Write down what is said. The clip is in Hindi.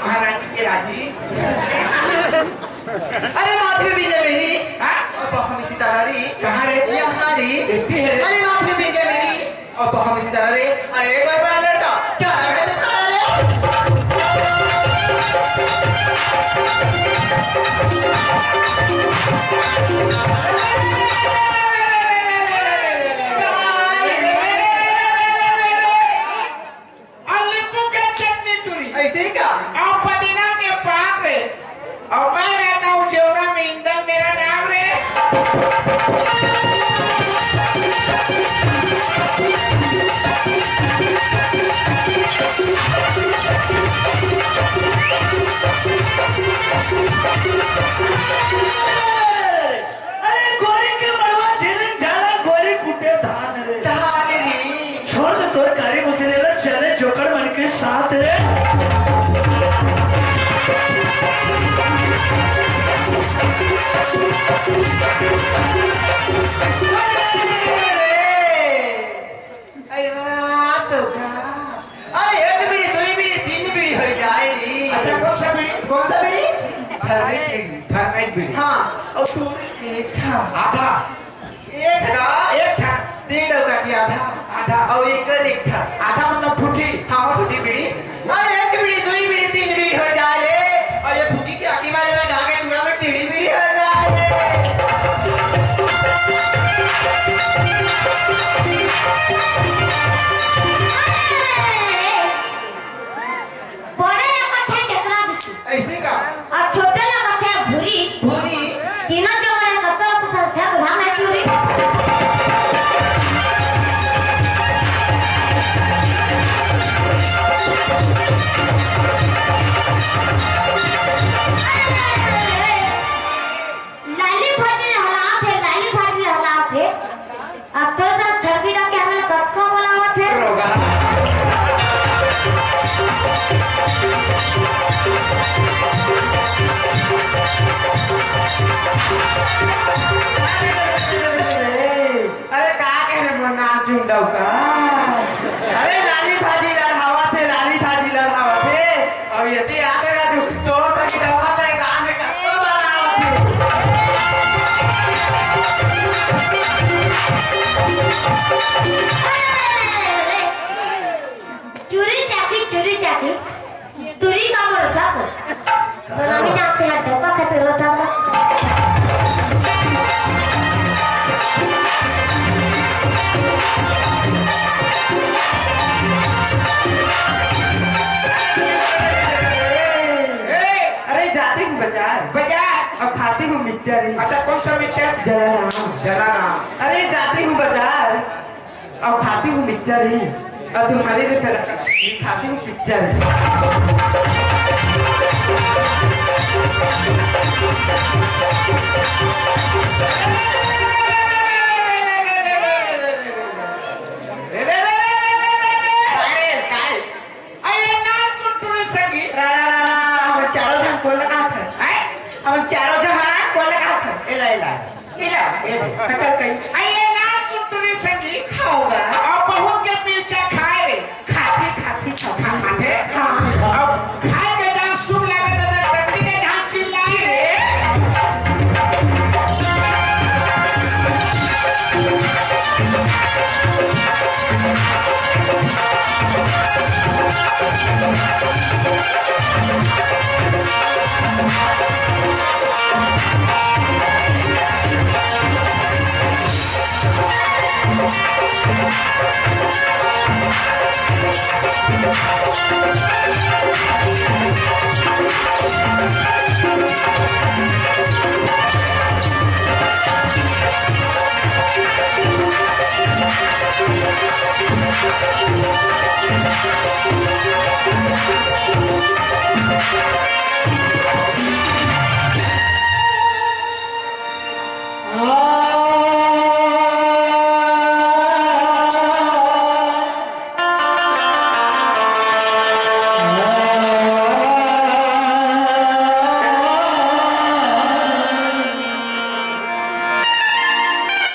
महाराज के राजी। अरे माथे में बीजे मेरी। अब हम इसी तरह रे। कहाँ रे? यहाँ रे। अरे माथे में बीजे मेरी। अब हम इसी तरह रे। अरे कोई बड़ा लड़का क्या है तुम्हारा रे? ऐसे क्या? और पदीना के पास है और मैं रहता हूँ जेवरा में, इंदल मेरा नाम रे। अरे गोरी के मड़वा झेलन झाला गोरी कुटे धान रे। धान रे। छोड़ दे तोर कारी मुसरेला चले जोकर मन के साथ रे। अरे रात का। अरे एक बीड़ी, दो बीड़ी, तीन बीड़ी हो जाए रे। अच्छा कौन सा बीड़ी? कौन सा बीड़ी? थर्माइट बीड़ी। हाँ और तू एक था। आधा। एक था। एक था। 1.5 का की आधा। आधा। और एक था। आधा मतलब फुटी। हाँ फुटी बीड़ी। अरे एक बीड़ी, दो बीड़ी, तीन बीड़ी हो जाए। और ये फुटी के आगे वाले में गागे चूड़ा में टेढ़ी बीड़ी हो जाए। ऐसे का? अब छोटे लगा था भूरी भूरी। तीनों जो बड़े कत्ता पुतर था भाग में चूरी। लाली फाटी हालात थे अब तो सब थर्की डाके हमें कत्ता बोलावा थे। अरे का कह रहे मना चुंडाऊ का? अरे लाली भाजी लड़ावा थे, लाली भाजी लड़ावा थे। और ये ती आते का तू चोर तक लड़ावा थे, गांव में कत्तो लड़ावा थे। चोरी चाकी टूरी का बोल था सर रानी ने आपके हाथ डब्बा खाते रोता था। अरे जाती हूँ बाजार और खाती हूँ मिक्सचर। अच्छा कौन सा मिक्सचर? जलाना। अरे जाती हूँ बाजार और खाती हूँ मिक्सचर ही। और तुम्हारी से खाती हूँ पिक्चर। हम चारों जहां को लगा था। इला आइए नाम कुटुरी संगी खाओगा और बहुत के मिर्चा खाए रे। खाते हाँ। और खाए के जहाँ सुख लगे तो टट्टी के जहाँ चिल्लाई रे।